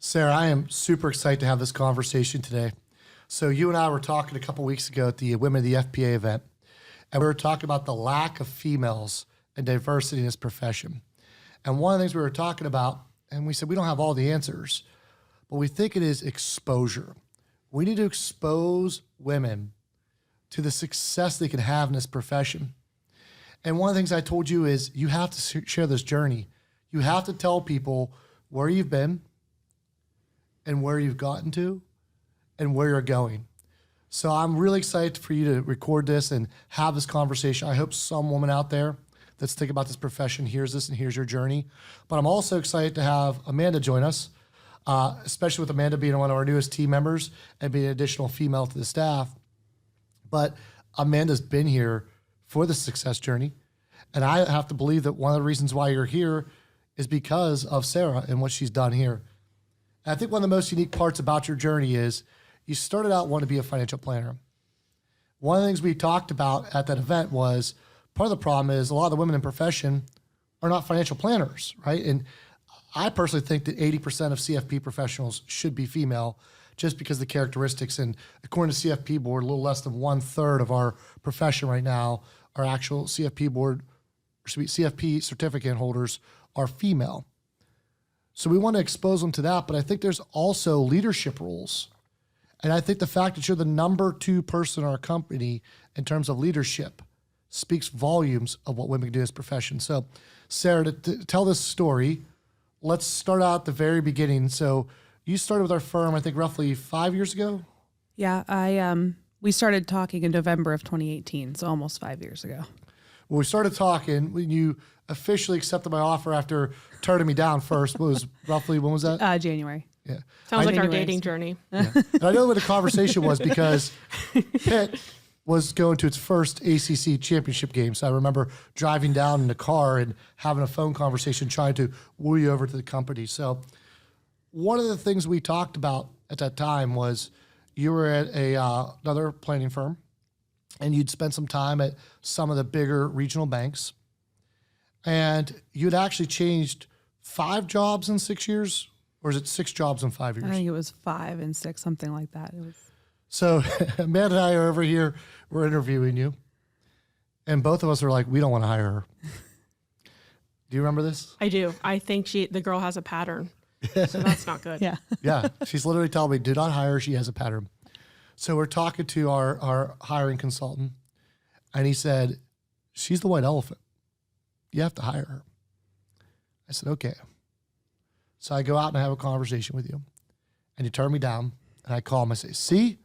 Sarah, I am super excited to have this conversation today. So you and I were talking a couple weeks ago at the Women of the FPA event, and we were talking about the lack of females and diversity in this profession. And one of the things we were talking about, and we said we don't have all the answers, but we think it is exposure. We need to expose women to the success they can have in this profession. And one of the things I told you is you have to share this journey. You have to tell people where you've been and where you've gotten to and where you're going. So I'm really excited for you to record this and have this conversation. I hope some woman out there that's thinking about this profession hears this and hears your journey. But I'm also excited to have Amanda join us, especially with Amanda being one of our newest team members and being an additional female to the staff. But Amanda's been here for the success journey. And I have to believe that one of the reasons why you're here is because of Sarah and what she's done here. And I think one of the most unique parts about your journey is you started out wanting to be a financial planner. One of the things we talked about at that event was part of the problem is a lot of the women in profession are not financial planners, right? And I personally think that 80% of CFP professionals should be female just because of the characteristics. And according to CFP board, a little less than 1/3 of our profession right now, our actual CFP board, CFP certificate holders are female. So we want to expose them to that, but I think there's also leadership roles. And I think the fact that you're the number 2 person in our company in terms of leadership speaks volumes of what women can do in this profession. So Sarah, to tell this story, let's start out at the very beginning. So you started with our firm, I think roughly 5 years ago? Yeah, we started talking in November of 2018, so almost 5 years ago. Well, we started talking when you officially accepted my offer after turning me down first. When was that? January. Yeah. Sounds like our dating journey. Yeah. And I know what the conversation was because Pitt was going to its first ACC championship game. So I remember driving down in the car and having a phone conversation trying to woo you over to the company. So one of the things we talked about at that time was you were at another planning firm and you'd spent some time at some of the bigger regional banks. And you'd actually changed 5 jobs in 6 years, or is it 6 jobs in 5 years? I think it was 5 and 6, something like that. It was. So Amanda and I are over here, we're interviewing you. And both of us are like, we don't want to hire her. Do you remember this? I do. I think the girl has a pattern. So that's not good. Yeah. Yeah. She's literally telling me, do not hire her. She has a pattern. So we're talking to our hiring consultant. And he said, she's the white elephant. You have to hire her. I said, okay. So I go out and I have a conversation with you. And you turn me down. And I call him. I say, see,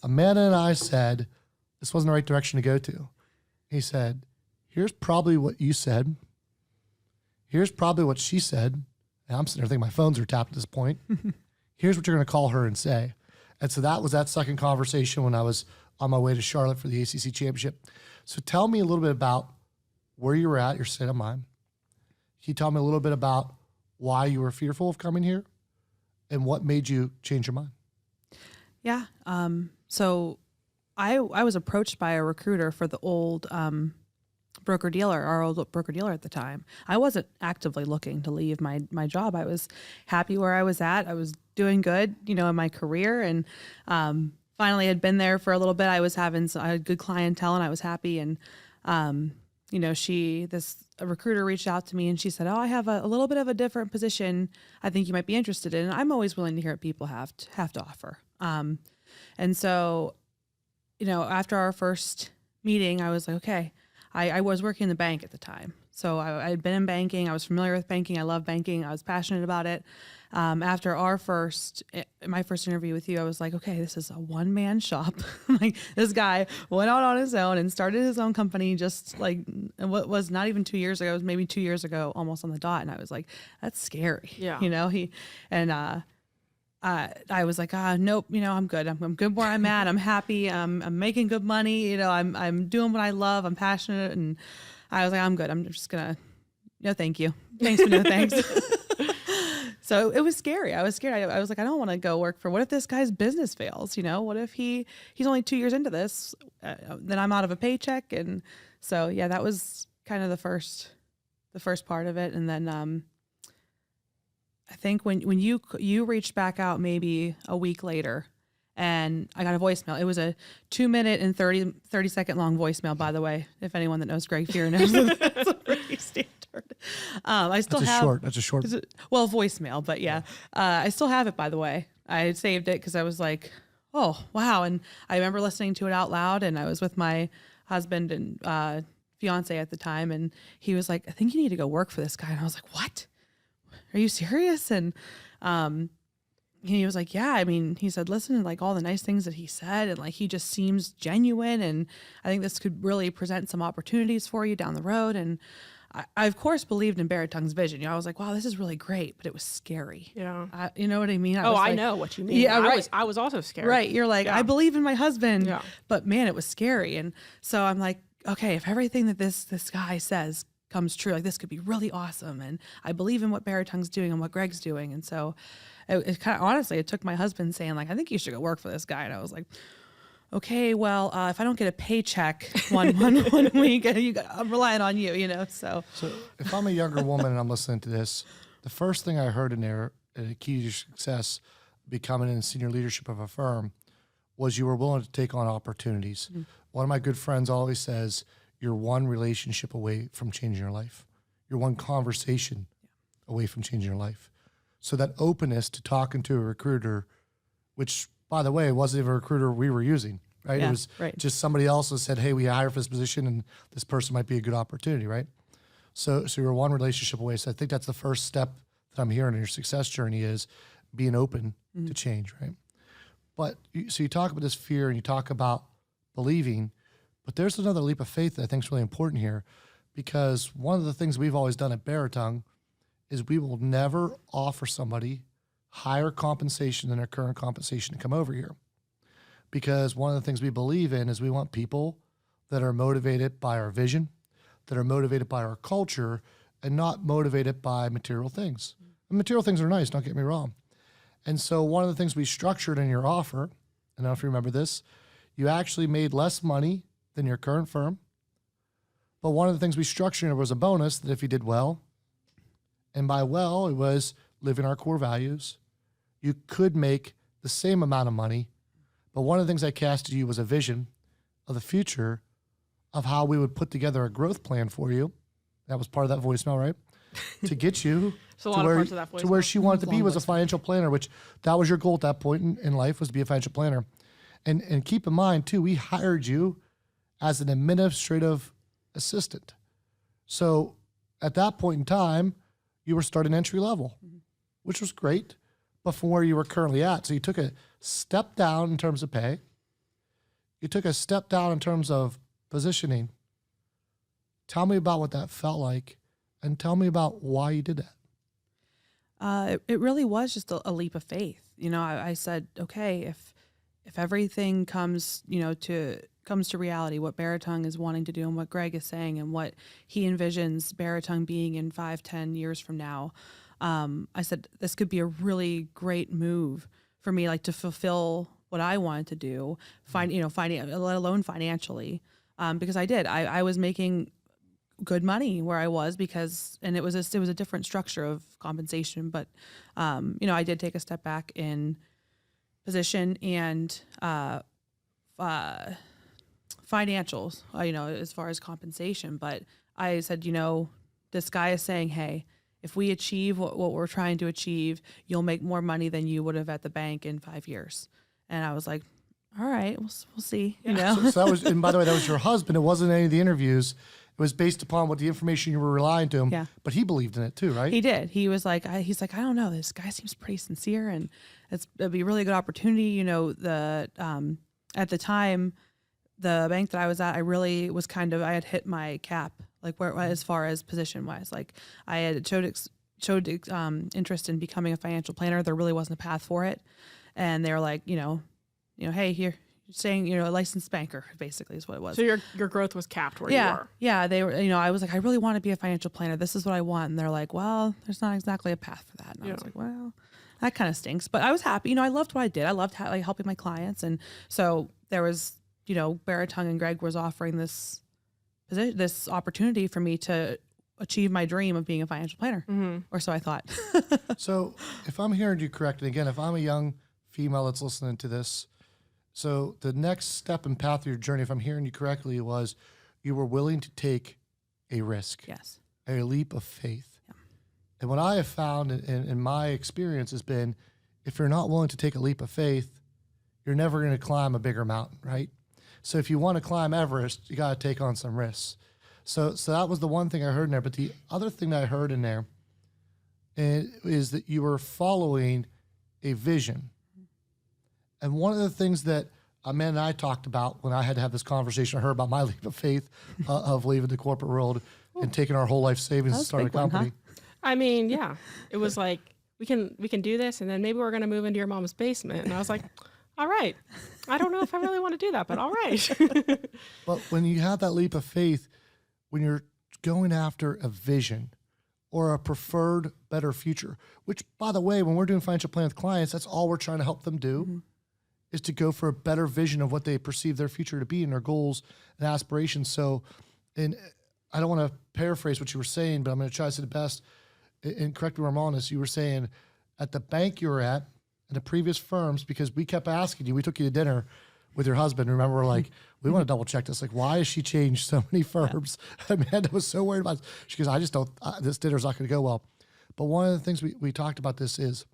Amanda and I said this wasn't the right direction to go to. He said, here's probably what you said. Here's probably what she said. And I'm sitting there thinking my phones are tapped at this point. Here's what you're going to call her and say. And so that was that second conversation when I was on my way to Charlotte for the ACC championship. So tell me a little bit about where you were at, your state of mind. Can you tell me a little bit about why you were fearful of coming here and what made you change your mind? Yeah. So I was approached by a recruiter for the old our old broker-dealer at the time. I wasn't actively looking to leave my job. I was happy where I was at. I was doing good, in my career, and finally had been there for a little bit. I had good clientele, and I was happy. And a recruiter reached out to me, and she said, "Oh, I have a little bit of a different position I think you might be interested in." And I'm always willing to hear what people have to offer. And so, after our first meeting, I was like, okay. I was working in the bank at the time. So I had been in banking. I was familiar with banking. I love banking. I was passionate about it. After my first interview with you, I was like, okay, this is a one-man shop. Like, this guy went out on his own and started his own company just like what was not even 2 years ago. It was maybe 2 years ago, almost on the dot. And I was like, that's scary. Yeah. I was like, nope, I'm good. I'm good where I'm at. I'm happy. I'm making good money. I'm doing what I love. I'm passionate. And I was like, I'm good. I'm just gonna, no, thank you. Thanks, but no thanks. So it was scary. I was scared. I was like, I don't want to go work for, what if this guy's business fails? What if he's only 2 years into this, then I'm out of a paycheck. And so, yeah, that was kind of the first part of it. And then, I think when you reached back out maybe a week later, and I got a voicemail. It was a 2-minute and 30 second long voicemail, by the way. If anyone that knows Greg Fear knows, that's a pretty standard. I still That's a short. well, voicemail, but yeah, I still have it, by the way. I saved it because I was like, oh, wow. And I remember listening to it out loud, and I was with my husband and fiance at the time, and he was like, I think you need to go work for this guy. And I was like, what? Are you serious? And he was like, yeah, I mean, he said, listen to like all the nice things that he said. And like, he just seems genuine. And I think this could really present some opportunities for you down the road. And I of course believed in Baratung's vision. You know, I was like, wow, this is really great, but it was scary. Yeah. You know what I mean? I know what you mean. Yeah, right. I was also scared. Right. You're like, I believe in my husband, Yeah. but man, it was scary. And so I'm like, okay, if everything that this guy says comes true, like this could be really awesome. And I believe in what Baratung's doing and what Greg's doing. And so it kind of, honestly, it took my husband saying like, I think you should go work for this guy. And I was like, okay, well, if I don't get a paycheck one week, I'm relying on you, you know? So if I'm a younger woman and I'm listening to this, the first thing I heard in there, a key to your success, becoming in senior leadership of a firm, was you were willing to take on opportunities. Mm-hmm. One of my good friends always says, you're one relationship away from changing your life. You're one conversation away from changing your life. So that openness to talking to a recruiter, which, by the way, wasn't even a recruiter we were using, right? Yeah, it was right. just somebody else who said, hey, we hire for this position and this person might be a good opportunity, right? So you're one relationship away. So I think that's the first step that I'm hearing in your success journey is being open to change, right? But so you talk about this fear and you talk about believing, but there's another leap of faith that I think is really important here, because one of the things we've always done at Baratung is we will never offer somebody higher compensation than their current compensation to come over here. Because one of the things we believe in is we want people that are motivated by our vision, that are motivated by our culture, and not motivated by material things. And material things are nice, don't get me wrong. And so one of the things we structured in your offer, and I don't know if you remember this, you actually made less money than your current firm. But one of the things we structured was a bonus that if you did well, and by well, it was living our core values, you could make the same amount of money. But one of the things I cast to you was a vision of the future of how we would put together a growth plan for you. That was part of that voicemail, right? To get you So a lot of parts of that to where voicemail. she wanted to be was a financial planner, which that was your goal at that point in life, was to be a financial planner. And keep in mind, too, we hired you as an administrative assistant. So at that point in time, you were starting entry level, which was great, but from where you were currently at. So you took a step down in terms of pay. You took a step down in terms of positioning. Tell me about what that felt like, and tell me about why you did that. it really was just a leap of faith. You know, I said, okay, if everything comes, you know, comes to reality, what Baratung is wanting to do and what Greg is saying and what he envisions Baratung being in 5-10 years from now, I said, this could be a really great move for me, like to fulfill what I wanted to do, let alone financially. Because I was making good money where I was and it was a different structure of compensation, but, I did take a step back in position and, financials, as far as compensation. But I said, this guy is saying, hey, if we achieve what we're trying to achieve, you'll make more money than you would have at the bank in 5 years. And I was like, all right, we'll see, you know? So that was, and by the way, that was your husband. It wasn't any of the interviews. It was based upon what the information you were relying to him. Yeah. But he believed in it too, right? He did. He was like, I don't know, this guy seems pretty sincere and it'd be a really good opportunity. At the time, the bank that I was at, I really was I had hit my cap, like where as far as position wise, like I had showed interest in becoming a financial planner. There really wasn't a path for it. And they were like, hey, here, you're saying, a licensed banker, basically is what it was. So your growth was capped where you were. Yeah. They were, I was like, I really want to be a financial planner. This is what I want. And they're like, well, there's not exactly a path for that. And I was like, well, that kind of stinks. But I was happy. I loved what I did. I loved helping my clients. And so there was, Baratung and Greg was offering this opportunity for me to achieve my dream of being a financial planner, or so I thought. So if I'm hearing you correct, and again, if I'm a young female that's listening to this, so the next step and path of your journey, if I'm hearing you correctly, was you were willing to take a risk, Yes. a leap of faith. Yeah. And what I have found in my experience has been, if you're not willing to take a leap of faith, you're never going to climb a bigger mountain, right? So if you want to climb Everest, you got to take on some risks. So that was the one thing I heard in there. But the other thing that I heard in there is that you were following a vision. And one of the things that Amanda and I talked about when I had to have this conversation with her about my leap of faith of leaving the corporate world and taking our whole life savings to start a company. I mean, yeah, it was like, we can do this, and then maybe we're going to move into your mom's basement. And I was like, all right, I don't know if I really want to do that, but all right. But when you have that leap of faith, when you're going after a vision or a preferred better future, which, by the way, when we're doing financial planning with clients, that's all we're trying to help them do, is to go for a better vision of what they perceive their future to be and their goals and aspirations. So, and I don't want to paraphrase what you were saying, but I'm going to try to say the best. And correct me where I'm on this. You were saying at the bank you were at, in the previous firms, because we kept asking you, we took you to dinner with your husband. Remember, we're like, we want to double check this. Like, why has she changed so many firms? Amanda was so worried about it. She goes, I just don't, this dinner's not going to go well. But one of the things we talked about this is.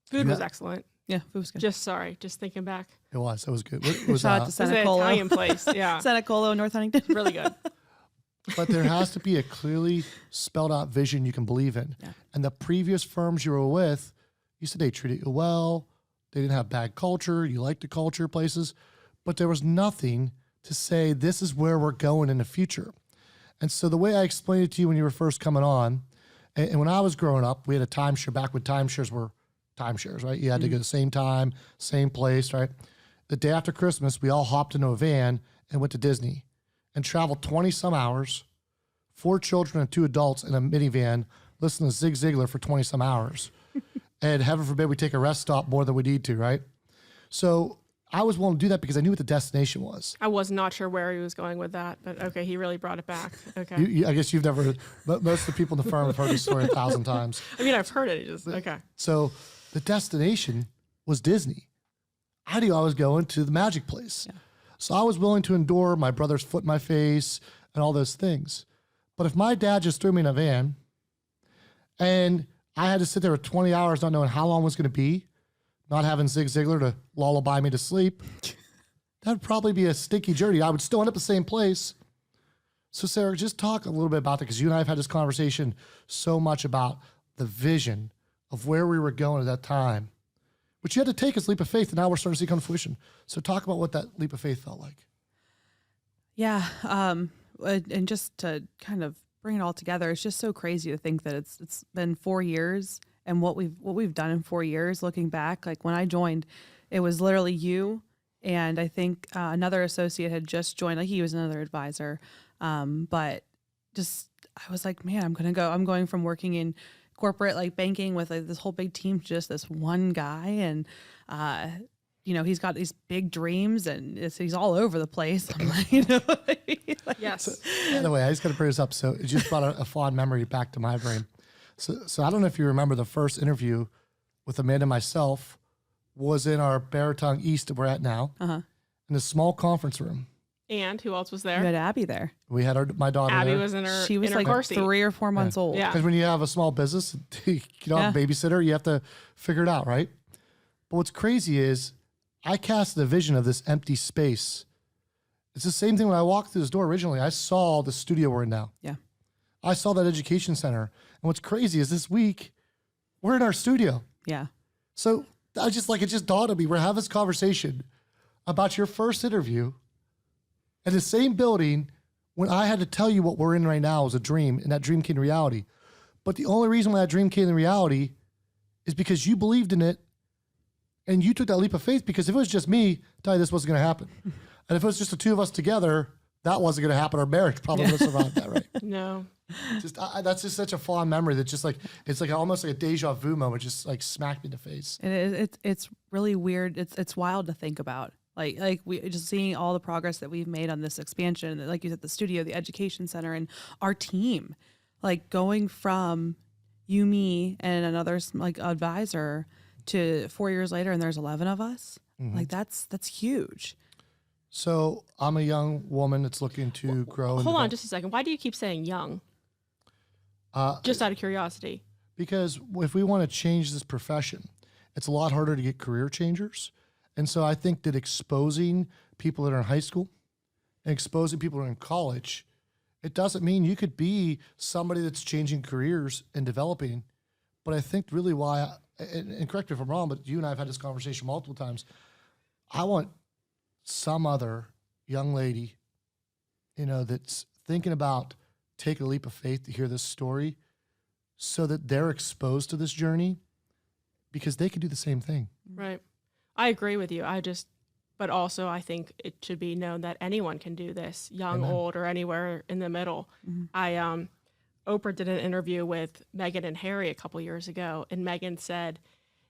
Food was excellent. Yeah, food was good. Just thinking back. It was good. It was, Shout out to It was Santa an Colo. Italian place. Yeah. Santa Colo, North Huntington. Really good. but there has to be a clearly spelled out vision you can believe in. Yeah. And the previous firms you were with, you said they treated you well. They didn't have bad culture. You liked the culture places, but there was nothing to say, this is where we're going in the future. And so the way I explained it to you when you were first coming on, and when I was growing up, we had a timeshare back when timeshares were timeshares, right? You had to go the same time, same place, right? The day after Christmas, we all hopped into a van and went to Disney and traveled 20 some hours, 4 children and 2 adults in a minivan, listening to Zig Ziglar for 20 some hours. And heaven forbid we take a rest stop more than we need to, right? So I was willing to do that because I knew what the destination was. I was not sure where he was going with that, but okay, he really brought it back. Okay. I guess you've never, but most of the people in the firm have heard this story 1,000 times. I mean, I've heard it. Okay. So the destination was Disney. I knew I was going to the magic place. Yeah. So I was willing to endure my brother's foot in my face and all those things. But if my dad just threw me in a van and I had to sit there for 20 hours not knowing how long it was going to be, not having Zig Ziglar to lullaby me to sleep, that'd probably be a stinky journey. I would still end up the same place. So Sarah, just talk a little bit about that, because you and I have had this conversation so much about the vision of where we were going at that time, which you had to take as leap of faith, and now we're starting to see come to fruition. So talk about what that leap of faith felt like. Yeah. And just to kind of bring it all together, it's just so crazy to think that it's been 4 years, and what we've done in 4 years, looking back. Like when I joined, it was literally you, and I think another associate had just joined, like he was another advisor. But just, I was like, man, I'm going from working in corporate, like banking with like this whole big team to just this one guy. And, he's got these big dreams and he's all over the place. I'm like, Yes. So, by the way, I just got to bring this up. So it just brought a fond memory back to my brain. So I don't know if you remember, the first interview with Amanda and myself was in our Baritone East that we're at now, in a small conference room. And who else was you there? had Abby there. We had my daughter Abby there. was in her. She was in her like car seat. 3 or 4 months old. Yeah. Because when you have a small business, you don't have a babysitter, you have to figure it out, right? But what's crazy is I cast the vision of this empty space. It's the same thing when I walked through this door originally. I saw the studio we're in now. Yeah. I saw that education center. And what's crazy is this week, we're in our studio. Yeah. So it just dawned on me. We're having this conversation about your first interview in the same building when I had to tell you what we're in right now is a dream, and that dream came to reality. But the only reason why that dream came to reality is because you believed in it and you took that leap of faith, because if it was just me, I'll tell you this wasn't going to happen. And if it was just the two of us together, that wasn't going to happen. Our marriage probably would have survived that, right? No. That's just such a fond memory that just like, it's like almost like a deja vu moment, just like smacked me in the face. It's really weird. It's wild to think about. Like we just seeing all the progress that we've made on this expansion, like you said, the studio, the education center, and our team. Like going from you, me, and another like advisor to 4 years later, and there's 11 of us. Like that's huge. So I'm a young woman that's looking to grow. And Hold on develop. just a second. Why do you keep saying young? Uh, Just out of curiosity. because if we want to change this profession, it's a lot harder to get career changers. And so I think that exposing people that are in high school and exposing people that are in college, it doesn't mean you could be somebody that's changing careers and developing. But I think really why, and correct me if I'm wrong, but you and I have had this conversation multiple times. I want some other young lady, that's thinking about taking a leap of faith to hear this story so that they're exposed to this journey because they could do the same thing. Right. I agree with you. But also I think it should be known that anyone can do this, young, Amen. old, or anywhere in the middle. Oprah did an interview with Meghan and Harry a couple years ago, and Meghan said,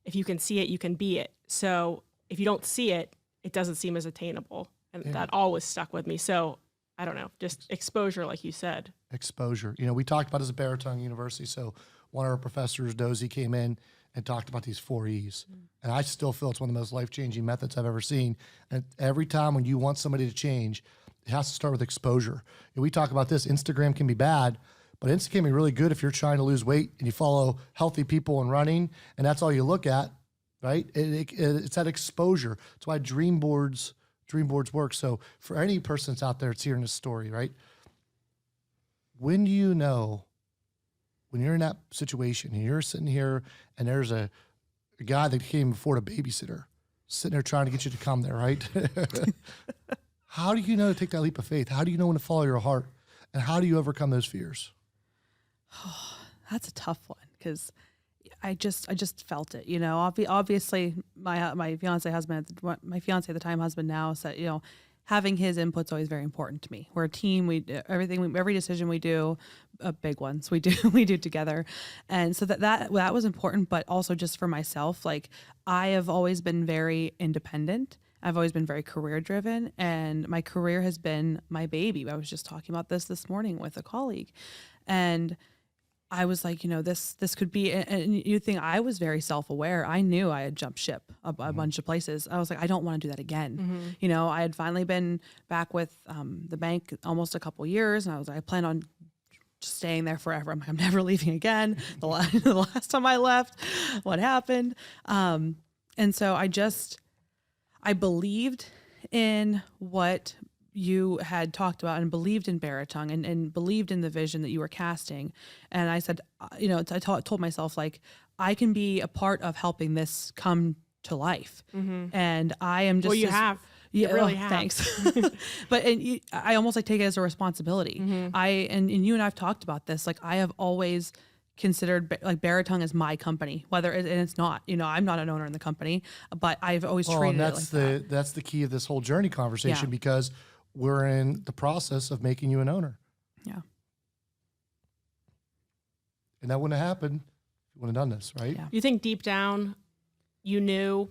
if you can see it, you can be it. So if you don't see it, it doesn't seem as attainable. And that always stuck with me. So I don't know, just exposure, like you said. Exposure. We talked about this at Baritone University. So one of our professors, Dozie, came in and talked about these 4 E's. And I still feel it's one of the most life-changing methods I've ever seen. And every time when you want somebody to change, it has to start with exposure. And we talk about this. Instagram can be bad, but Instagram can be really good if you're trying to lose weight and you follow healthy people and running, and that's all you look at, right? It's that exposure. That's why dream boards work. So for any person that's out there that's hearing this story, right? When do you know, when you're in that situation and you're sitting here and there's a guy that can't even afford a babysitter sitting there trying to get you to come there, right? How do you know to take that leap of faith? How do you know when to follow your heart? And how do you overcome those fears? That's a tough one because I just felt it. Obviously my fiance at the time husband now said, having his input's always very important to me. We're a team. Every decision we do, big ones we do together, and so that was important. But also just for myself, like I have always been very independent. I've always been very career driven, and my career has been my baby. I was just talking about this morning with a colleague, and I was like, this could be, and you think I was very self-aware. I knew I had jumped ship a bunch of places. I was like, I don't want to do that again. I had finally been back with the bank almost a couple years, and I plan on just staying there forever. I'm never leaving again. The last time I left, what happened? And so I believed in what you had talked about and believed in Baritone and believed in the vision that you were casting. And I said, I told myself, like, I can be a part of helping this come to life. And I am just... Well, you have. Yeah, you really have. Thanks. But I almost take it as a responsibility. And you and I've talked about this. Like, I have always considered like Baritone as my company, and it's not, I'm not an owner in the company, but I've always treated it like that. That's the key of this whole journey conversation, because we're in the process of making you an owner. Yeah. And that wouldn't have happened if you wouldn't have done this, right? Yeah. You think deep down you knew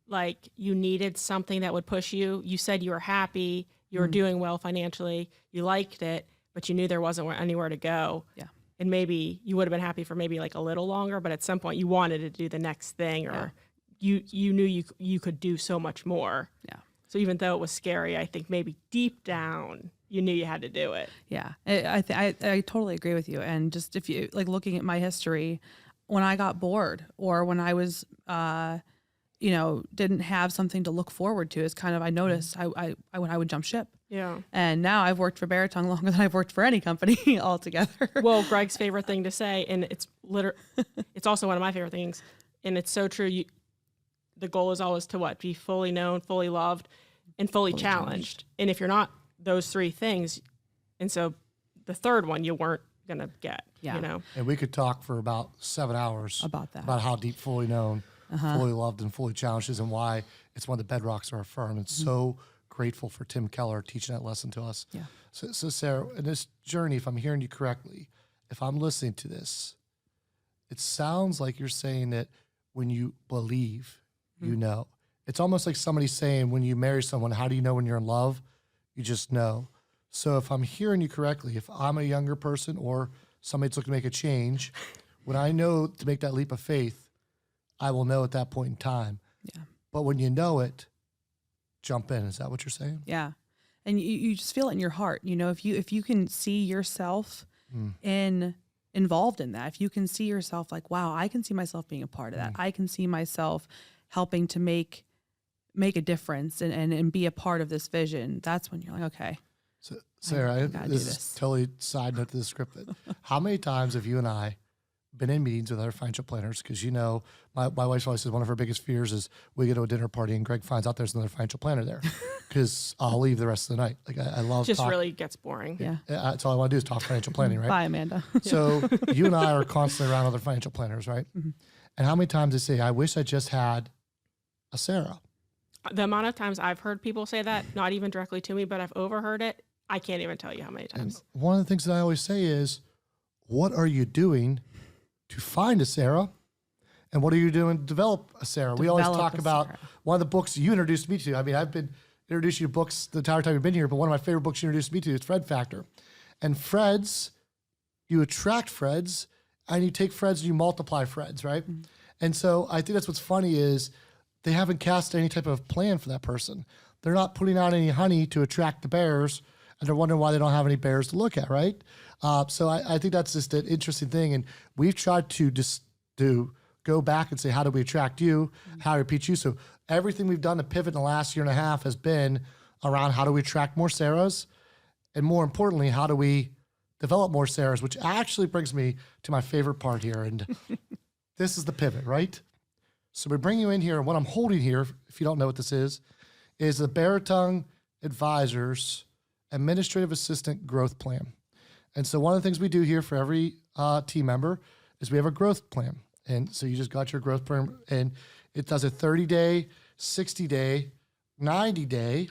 like you needed something that would push you? You said you were happy, you were doing well financially, you liked it, but you knew there wasn't anywhere to go. Yeah. And maybe you would have been happy for maybe like a little longer, but at some point you wanted to do the next thing, or you knew you could do so much more. Yeah. So even though it was scary, I think maybe deep down you knew you had to do it. Yeah. I totally agree with you. And just if you like looking at my history, when I got bored or when I was, didn't have something to look forward to, is kind of, I noticed I would jump ship. Yeah. And now I've worked for Baritone longer than I've worked for any company altogether. Well, Greg's favorite thing to say, and it's also one of my favorite things, and it's so true. The goal is always to what? Be fully known, fully loved, and fully challenged. And if you're not those three things, and so the third one you weren't going to get, And we could talk for about 7 hours About that. about how deep fully known, fully loved, and fully challenged is, and why it's one of the bedrocks of our firm. It's so grateful for Tim Keller teaching that lesson to us. Yeah. So Sarah, in this journey, if I'm hearing you correctly, if I'm listening to this, it sounds like you're saying that when you believe, you know. It's almost like somebody saying when you marry someone, how do you know when you're in love? You just know. So if I'm hearing you correctly, if I'm a younger person or somebody that's looking to make a change, when I know to make that leap of faith, I will know at that point in time. Yeah. But when you know it, jump in. Is that what you're saying? Yeah. And you just feel it in your heart. You know, if you can see yourself involved in that, if you can see yourself like, wow, I can see myself being a part of that. I can see myself helping to make a difference and be a part of this vision. That's when you're like, okay. So Sarah, gotta do this this. is totally side note to the script. But how many times have you and I been in meetings with other financial planners? Because you know, my wife always says one of her biggest fears is we go to a dinner party and Greg finds out there's another financial planner there, because I'll leave the rest of the night. Like I love Just talk. really gets boring. Yeah. That's all I want to do is talk financial planning, right? Bye, Amanda. So you and I are constantly around other financial planners, right? And how many times they say, I wish I just had a Sarah. The amount of times I've heard people say that, not even directly to me, but I've overheard it, I can't even tell you how many times. And one of the things that I always say is, what are you doing to find a Sarah? And what are you doing to develop a Sarah? We always Develop talk a about Sarah. one of the books you introduced me to. I mean, I've been introducing you to books the entire time you've been here, but one of my favorite books you introduced me to is Fred Factor. And Freds, you attract Freds, and you take Freds and you multiply Freds, right? And so I think that's what's funny is they haven't cast any type of plan for that person. They're not putting out any honey to attract the bears, and they're wondering why they don't have any bears to look at, right? So I think that's just an interesting thing. And we've tried to just go back and say, how do we attract you? How do we repeat you? So everything we've done to pivot in the last year and a half has been around how do we attract more Sarahs? And more importantly, how do we develop more Sarahs, which actually brings me to my favorite part here. And this is the pivot, right? So we bring you in here, and what I'm holding here, if you don't know what this is the Baratung Advisors Administrative Assistant Growth Plan. And so one of the things we do here for every team member is we have a growth plan. And so you just got your growth plan, and it does a 30-day, 60-day, 90-day,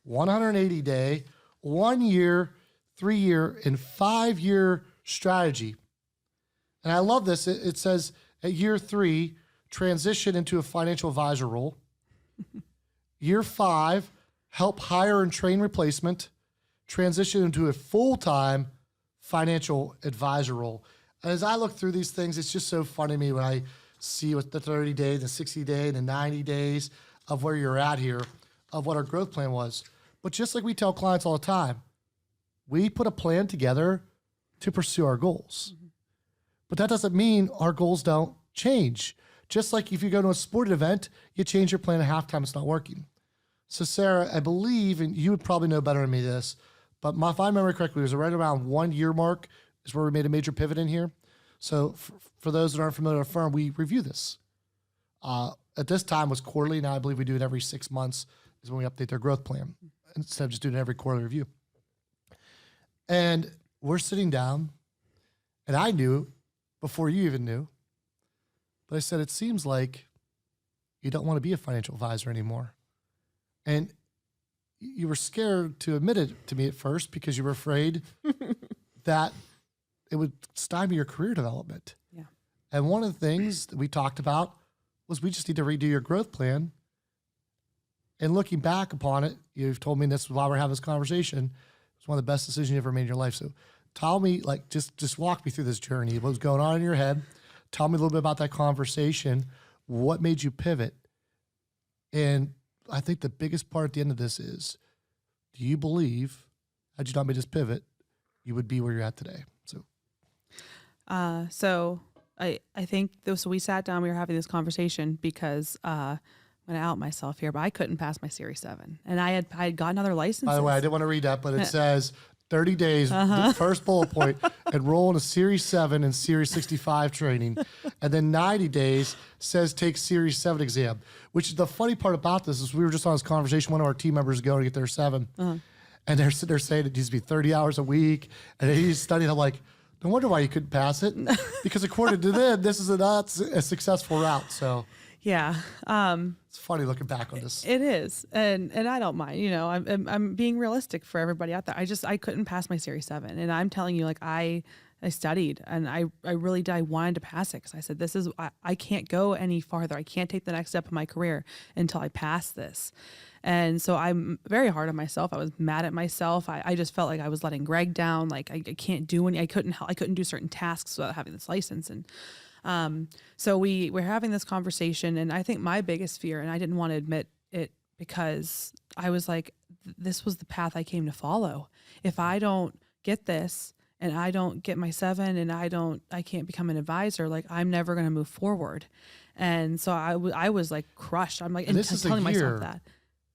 180-day, 1 year, 3 year, and 5 year strategy. And I love this. It says at year 3, transition into a financial advisor role. Year 5, help hire and train replacement. Transition into a full-time financial advisor role. And as I look through these things, it's just so funny to me when I see what the 30 days, the 60 day, and the 90 days of where you're at here, of what our growth plan was. But just like we tell clients all the time, we put a plan together to pursue our goals. But that doesn't mean our goals don't change. Just like if you go to a sporting event, you change your plan at halftime, it's not working. So Sarah, I believe, and you would probably know better than me this, but if I remember correctly, it was right around 1 year mark is where we made a major pivot in here. So for those that aren't familiar with our firm, we review this. At this time was quarterly. Now I believe we do it every 6 months is when we update their growth plan instead of just doing it every quarterly review. And we're sitting down, and I knew before you even knew, but I said, it seems like you don't want to be a financial advisor anymore. And you were scared to admit it to me at first because you were afraid that it would stymie your career development. Yeah. And one of the things that we talked about was we just need to redo your growth plan. And looking back upon it, you've told me this while we're having this conversation, it's one of the best decisions you ever made in your life. So tell me, like, just walk me through this journey. What was going on in your head? Tell me a little bit about that conversation. What made you pivot? And I think the biggest part at the end of this is, do you believe, had you not made this pivot, you would be where you're at today? So I think so we sat down, we were having this conversation because I'm going to out myself here, but I couldn't pass my Series 7. And I had gotten other licenses. By the way, I didn't want to read that, but it says 30 days, the first bullet point, enroll in a Series 7 and Series 65 training. And then 90 days says take Series 7 exam, which is the funny part about this is we were just on this conversation, one of our team members go to get their 7. And they're sitting there saying it needs to be 30 hours a week. And he's studying. I'm like, no wonder why you couldn't pass it. Because according to them, this is not a successful route. So Yeah. It's funny looking back on this. It is. And I don't mind, you know, I'm being realistic for everybody out there. I couldn't pass my Series 7. And I'm telling you, like, I studied and I really did. I wanted to pass it because I said, I can't go any farther. I can't take the next step of my career until I pass this. And so I'm very hard on myself. I was mad at myself. I just felt like I was letting Greg down. Like I can't do any, I couldn't do certain tasks without having this license. And so we're having this conversation, and I think my biggest fear, and I didn't want to admit it because I was like, this was the path I came to follow. If I don't get this and I don't get my 7 and I can't become an advisor, like I'm never going to move forward. And so I was like crushed. I'm like, And this is telling a year myself that.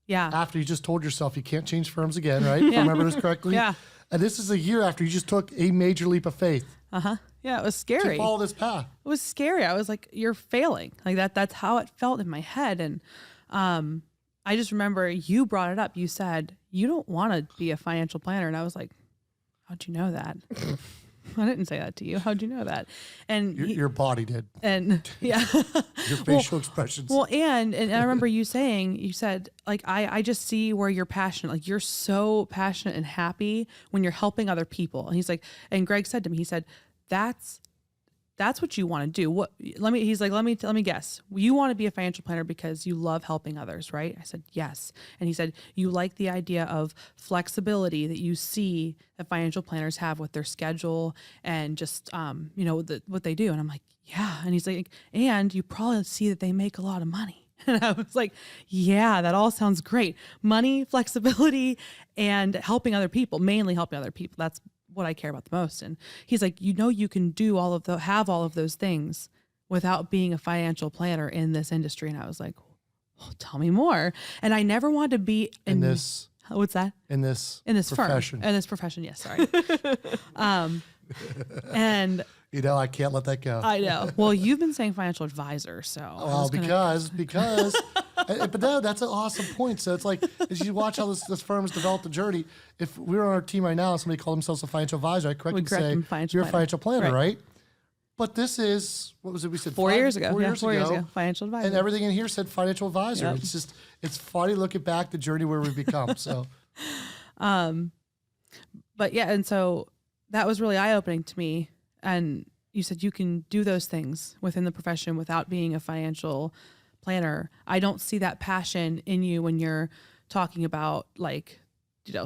Yeah. after you just told yourself you can't change firms again, right? If I remember this correctly. Yeah. And this is a year after you just took a major leap of faith Yeah. It was to scary. follow this path. It was scary. I was like, you're failing. Like that's how it felt in my head. And I just remember you brought it up. You said, you don't want to be a financial planner. And I was like, how'd you know that? I didn't say that to you. How'd you know that? And Your body did. and yeah. Your facial expressions. Well, and I remember you said, like, I just see where you're passionate. Like, you're so passionate and happy when you're helping other people. And he's like, and Greg said to me, he said, that's what you want to do. Let me guess. You want to be a financial planner because you love helping others, right? I said, yes. And he said, you like the idea of flexibility that you see that financial planners have with their schedule and just, what they do. And I'm like, yeah. And he's like, and you probably see that they make a lot of money. And I was like, yeah, that all sounds great. Money, flexibility, and helping other people, mainly helping other people. That's what I care about the most. And he's like, you can do have all of those things without being a financial planner in this industry. And I was like, well, tell me more. And I never wanted to be in this. What's that? In this profession. In this profession. Yes. Sorry. And I can't let that go. I know. Well, you've been saying financial advisor. So because but no, that's an awesome point. So it's like, as you watch how this firm has developed the journey, if we were on our team right now and somebody called themselves a financial advisor, I'd correctly say, you're a financial planner, right? But this is, what was it? We said 4 years ago. 4 years ago. Financial advisor. And everything in here said financial advisor. Yep. It's funny looking back the journey where we've become. So, but yeah. And so that was really eye-opening to me. And you said you can do those things within the profession without being a financial planner. I don't see that passion in you when you're talking about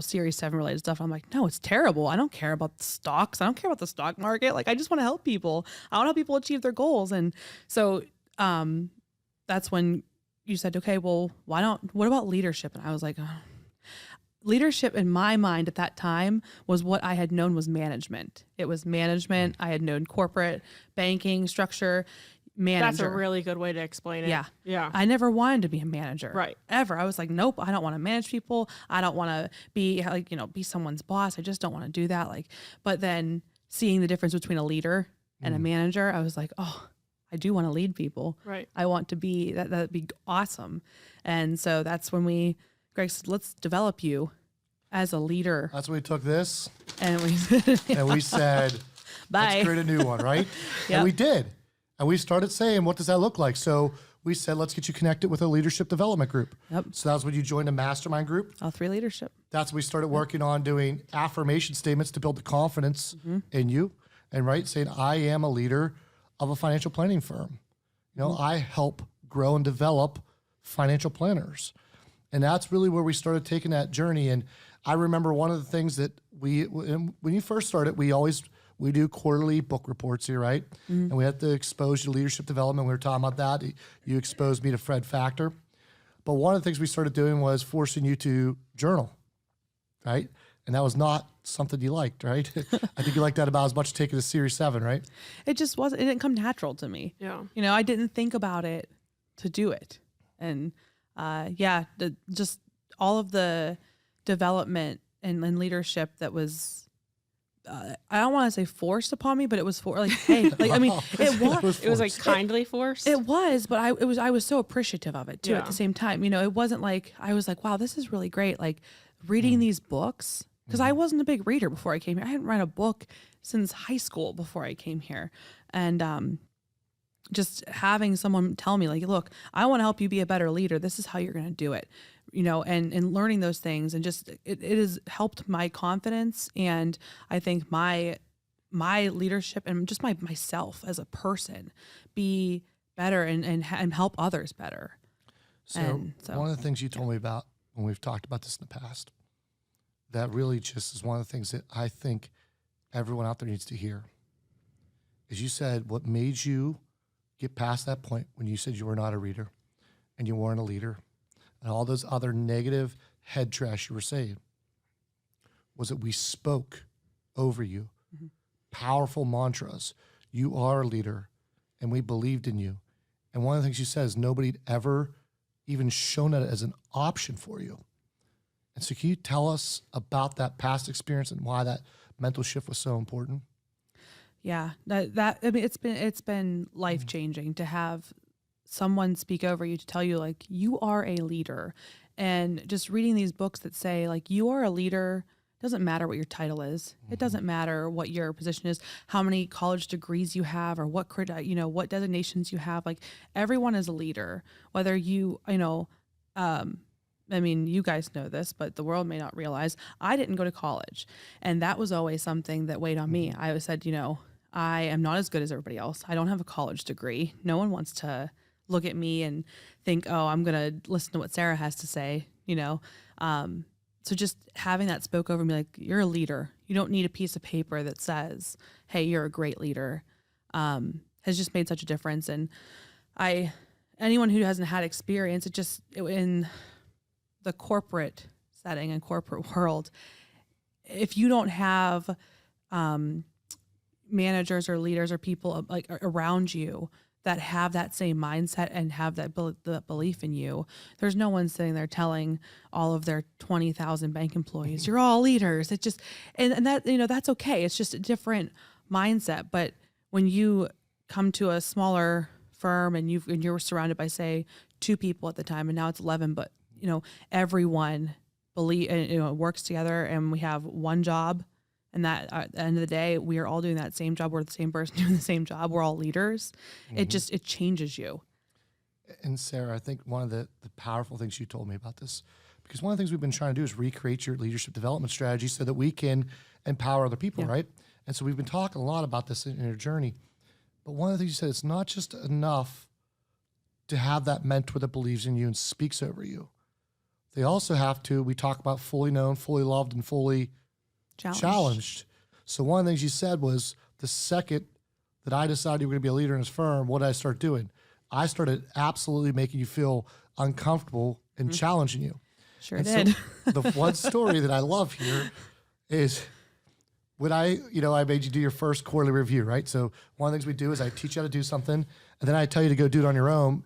Series 7 related stuff. I'm like, no, it's terrible. I don't care about the stocks. I don't care about the stock market. Like, I just want to help people. I want to help people achieve their goals. And so that's when you said, okay, well, what about leadership? And I was like, oh. Leadership in my mind at that time was what I had known was management. It was management. I had known corporate banking structure, manager. That's a really good way to explain it. Yeah. Yeah. I never wanted to be a manager. Right. Ever. I was like, nope, I don't want to manage people. I don't want to be be someone's boss. I just don't want to do that. But then seeing the difference between a leader and a manager, I was like, oh, I do want to lead people. Right. I want to be, that'd be awesome. And so that's when Greg said, let's develop you as a leader. that's when we took this And we said, bye. let's create a new one, right? Yep. And we did. And we started saying, what does that look like? So we said, let's get you connected with a leadership development group. Yep. So that was when you joined a mastermind group. All3 leadership. That's when we started working on doing affirmation statements to build the confidence in you. And saying, I am a leader of a financial planning firm. I help grow and develop financial planners. And that's really where we started taking that journey. And I remember one of the things that when you first started, we do quarterly book reports here, right? And we have to expose you to leadership development. We were talking about that. You exposed me to Fred Factor. But one of the things we started doing was forcing you to journal, right? And that was not something you liked, right? I think you liked that about as much as taking a Series 7, right? It just wasn't, it didn't come natural to me. Yeah. I didn't think about it to do it. And just all of the development and leadership that was, I don't want to say forced upon me, but it was hey, It was like kindly forced. It was, but I was so appreciative of it too. Yeah. At the same time, it wasn't like I was like, wow, this is really great. Like reading these books, because I wasn't a big reader before I came here. I hadn't read a book since high school before I came here, and just having someone tell me like, look, I want to help you be a better leader. This is how you're going to do it, and learning those things, and just, it has helped my confidence. And I think my leadership and just myself as a person be better and help others better. So one of the things you told me about when we've talked about this in the past, that really just is one of the things that I think everyone out there needs to hear, is you said what made you get past that point when you said you were not a reader and you weren't a leader and all those other negative head trash you were saying was that we spoke over you. Mm-hmm. Powerful mantras. You are a leader and we believed in you. And one of the things you said is nobody had ever even shown that as an option for you. And so can you tell us about that past experience and why that mental shift was so important? Yeah, that I mean, it's been life changing to have someone speak over you, to tell you like you are a leader, and just reading these books that say like you are a leader. Doesn't matter what your title is. It doesn't matter what your position is, how many college degrees you have, or what what designations you have. Like everyone is a leader, whether I mean, you guys know this, but the world may not realize I didn't go to college. And that was always something that weighed on me. I always said, I am not as good as everybody else. I don't have a college degree. No one wants to look at me and think, oh, I'm going to listen to what Sarah has to say, So just having that spoke over me, like, you're a leader. You don't need a piece of paper that says, hey, you're a great leader, has just made such a difference. And anyone who hasn't had experience, in the corporate setting and corporate world, if you don't have managers or leaders or people like around you that have that same mindset and have that belief in you, there's no one sitting there telling all of their 20,000 bank employees, you're all leaders. It just, and that, that's okay. It's just a different mindset. But when you come to a smaller firm and you're surrounded by, say, 2 people at the time, and now it's 11, but everyone works together, and we have one job, and that at the end of the day, we are all doing that same job. We're the same person doing the same job. We're all leaders. Mm-hmm. It changes you. And Sarah, I think one of the powerful things you told me about this, because one of the things we've been trying to do is recreate your leadership development strategy so that we can empower other people, right? And so we've been talking a lot about this in your journey. But one of the things you said, it's not just enough to have that mentor that believes in you and speaks over you. They also have to, we talk about fully known, fully loved, and fully challenged. So one of the things you said was, the second that I decided you were going to be a leader in this firm, what did I start doing? I started absolutely making you feel uncomfortable and challenging you. Sure did. So the one story that I love here is when I made you do your first quarterly review, right? So one of the things we do is I teach you how to do something, and then I tell you to go do it on your own.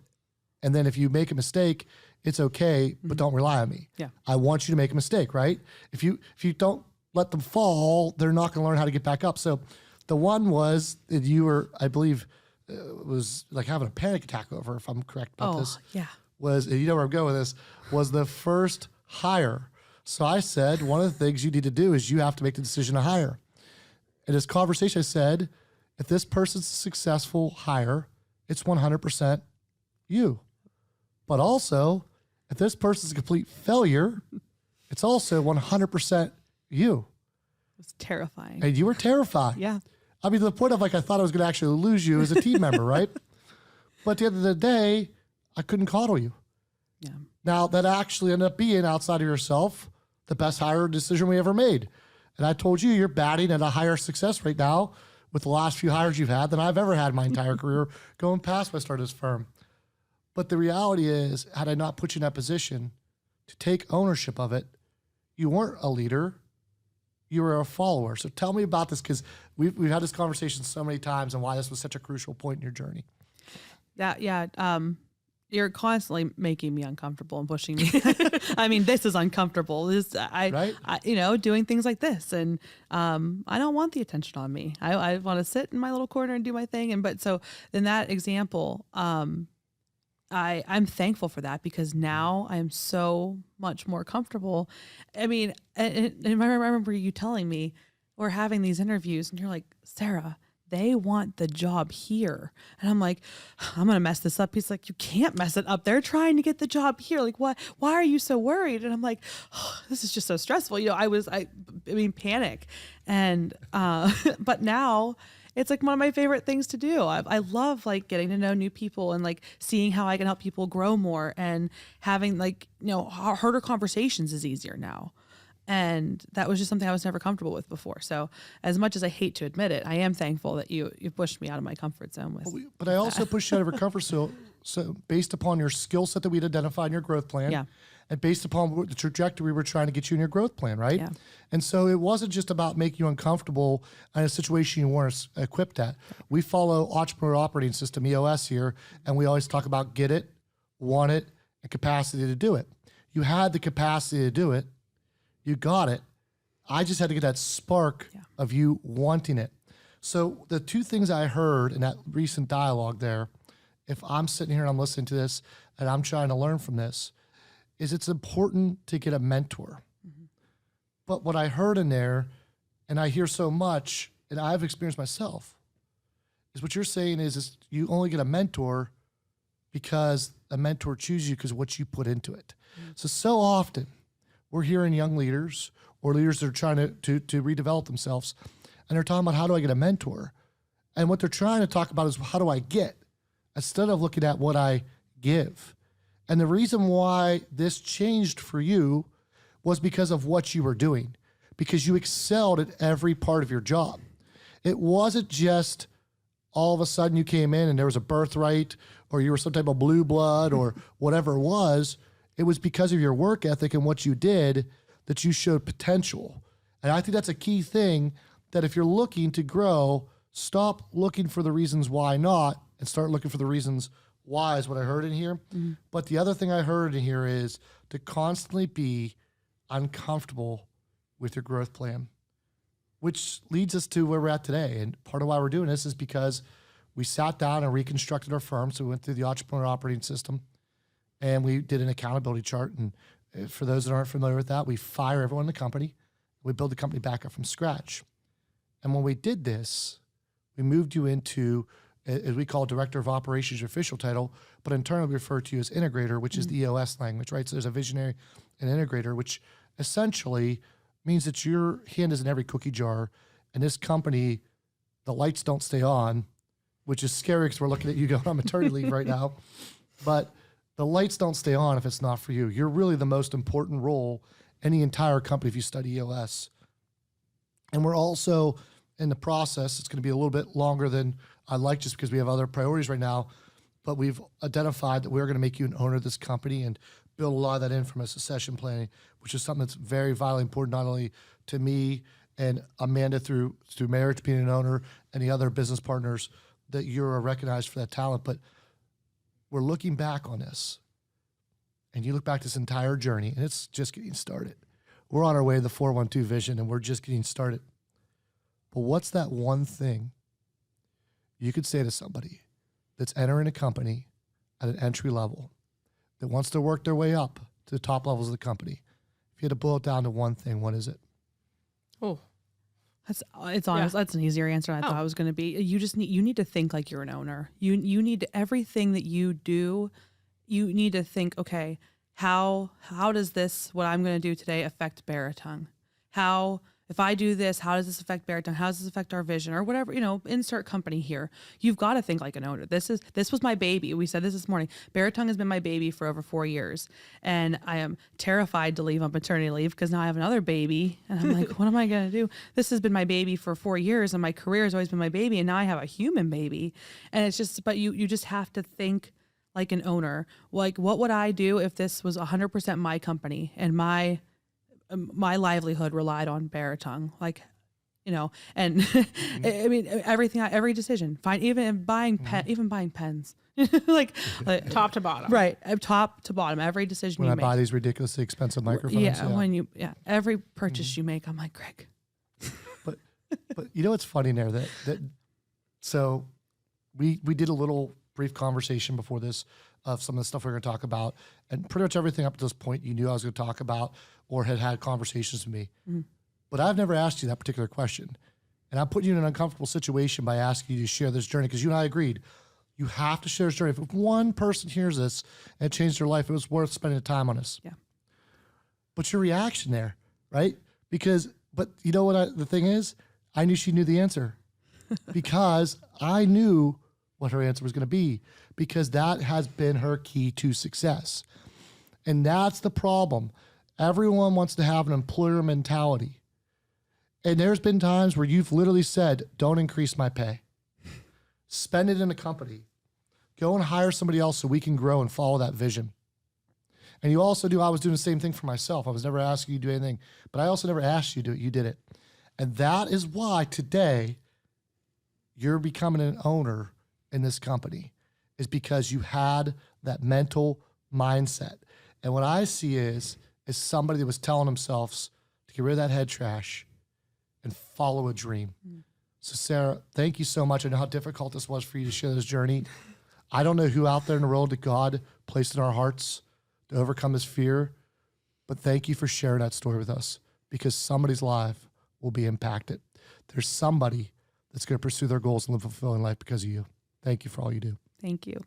And then if you make a mistake, it's okay, but don't rely on me. Yeah. I want you to make a mistake, right? If you don't let them fall, they're not going to learn how to get back up. So the one was that you were, I believe, was like having a panic attack over, if I'm correct about this. Yeah. Was, and you know where I'm going with this, was the first hire. So I said, one of the things you need to do is you have to make the decision to hire. In this conversation, I said, if this person's a successful hire, it's 100% you. But also, if this person's a complete failure, it's also 100% you. It was terrifying. And you were terrified. Yeah. I mean, to the point of like, I thought I was going to actually lose you as a team member, right? But at the end of the day, I couldn't coddle you. Yeah. Now, that actually ended up being, outside of yourself, the best hire decision we ever made. And I told you, you're batting at a higher success rate now with the last few hires you've had than I've ever had in my entire career going past when I started this firm. But the reality is, had I not put you in that position to take ownership of it, you weren't a leader, you were a follower. So tell me about this, because we've had this conversation so many times and why this was such a crucial point in your journey. You're constantly making me uncomfortable and pushing me. I mean, this is uncomfortable. Right? Doing things like this, and I don't want the attention on me. I want to sit in my little corner and do my thing. But so in that example, I'm thankful for that, because now I am so much more comfortable. I mean, and I remember you telling me we're having these interviews, and you're like, Sarah, they want the job here. And I'm like, I'm going to mess this up. He's like, you can't mess it up. They're trying to get the job here. Like, what? Why are you so worried? And I'm like, oh, this is just so stressful. I mean, panic. And, but now it's like one of my favorite things to do. I love like getting to know new people and like seeing how I can help people grow more, and having like, harder conversations is easier now. And that was just something I was never comfortable with before. So as much as I hate to admit it, I am thankful that you pushed me out of my comfort zone with. But I also pushed you out of your comfort zone. So based upon your skill set that we'd identified in your growth plan, Yeah. and based upon the trajectory we were trying to get you in your growth plan, right? Yeah. And so it wasn't just about making you uncomfortable in a situation you weren't equipped at. We follow Entrepreneur Operating System, EOS here, and we always talk about get it, want it, and capacity to do it. You had the capacity to do it. You got it. I just had to get that spark of you wanting it. So the two things I heard in that recent dialogue there, if I'm sitting here and I'm listening to this and I'm trying to learn from this, is it's important to get a mentor. Mm-hmm. But what I heard in there, and I hear so much, and I've experienced myself, is what you're saying is you only get a mentor because a mentor chooses you because of what you put into it. Mm-hmm. So often, we're hearing young leaders or leaders that are trying to redevelop themselves, and they're talking about, how do I get a mentor? And what they're trying to talk about is, how do I get, instead of looking at what I give. And the reason why this changed for you was because of what you were doing, because you excelled at every part of your job. It wasn't just all of a sudden you came in and there was a birthright, or you were some type of blue blood or whatever it was. It was because of your work ethic and what you did that you showed potential. And I think that's a key thing, that if you're looking to grow, stop looking for the reasons why not and start looking for the reasons why, is what I heard in here. Mm-hmm. But the other thing I heard in here is to constantly be uncomfortable with your growth plan, which leads us to where we're at today. And part of why we're doing this is because we sat down and reconstructed our firm. So we went through the Entrepreneur Operating System, and we did an accountability chart. And for those that aren't familiar with that, we fire everyone in the company. We build the company back up from scratch. And when we did this, we moved you into, as we call, Director of Operations, your official title, but internally we refer to you as integrator, which is the EOS language, right? So there's a visionary and integrator, which essentially means that your hand is in every cookie jar. And this company, the lights don't stay on, which is scary because we're looking at you going on maternity leave right now. But the lights don't stay on if it's not for you. You're really the most important role in the entire company if you study EOS. And we're also in the process, it's going to be a little bit longer than I'd like, just because we have other priorities right now, but we've identified that we're going to make you an owner of this company and build a lot of that in from a succession planning, which is something that's very vitally important, not only to me and Amanda through marriage, being an owner, and the other business partners, that you're recognized for that talent. But we're looking back on this, and you look back this entire journey, and it's just getting started. We're on our way to the 412 vision, and we're just getting started. But what's that one thing you could say to somebody that's entering a company at an entry level that wants to work their way up to the top levels of the company? If you had to boil it down to one thing, what is it? Oh, It's honest. That's an easier answer than I thought it was going to be. You need to think like you're an owner. You need to, everything that you do, you need to think, okay, how does this, what I'm going to do today, affect Baratung? If I do this, how does this affect Baratung? How does this affect our vision, or whatever, insert company here. You've got to think like an owner. This was my baby. We said this morning. Baratung has been my baby for over 4 years, and I am terrified to leave on maternity leave because now I have another baby, and I'm like, what am I going to do? This has been my baby for 4 years, and my career has always been my baby, and now I have a human baby, and it's just, but you just have to think like an owner. Like, what would I do if this was 100% my company and my livelihood relied on Baratung? Like, and I mean, every decision, fine, even buying pens, like top to bottom, right? Top to bottom, every decision when you I make. buy these ridiculously expensive microphones. Every purchase you make, I'm like, Greg. But what's funny there, that so we did a little brief conversation before this of some of the stuff we're going to talk about, and pretty much everything up to this point you knew I was going to talk about or had conversations with me. Mm-hmm. But I've never asked you that particular question. And I'm putting you in an uncomfortable situation by asking you to share this journey because you and I agreed. You have to share this journey. If one person hears this and it changed their life, it was worth spending the time on this. Yeah. But your reaction there, right? But you know what the thing is? I knew she knew the answer because I knew what her answer was going to be because that has been her key to success. And that's the problem. Everyone wants to have an employer mentality. And there's been times where you've literally said, don't increase my pay. Spend it in a company. Go and hire somebody else so we can grow and follow that vision. And you also I was doing the same thing for myself. I was never asking you to do anything, but I also never asked you to do it. You did it. And that is why today you're becoming an owner in this company is because you had that mindset. And what I see is somebody that was telling themselves to get rid of that head trash and follow a dream. So Sarah, thank you so much. I know how difficult this was for you to share this journey. I don't know who out there in the world that God placed in our hearts to overcome this fear, but thank you for sharing that story with us because somebody's life will be impacted. There's somebody that's going to pursue their goals and live a fulfilling life because of you. Thank you for all you do. Thank you.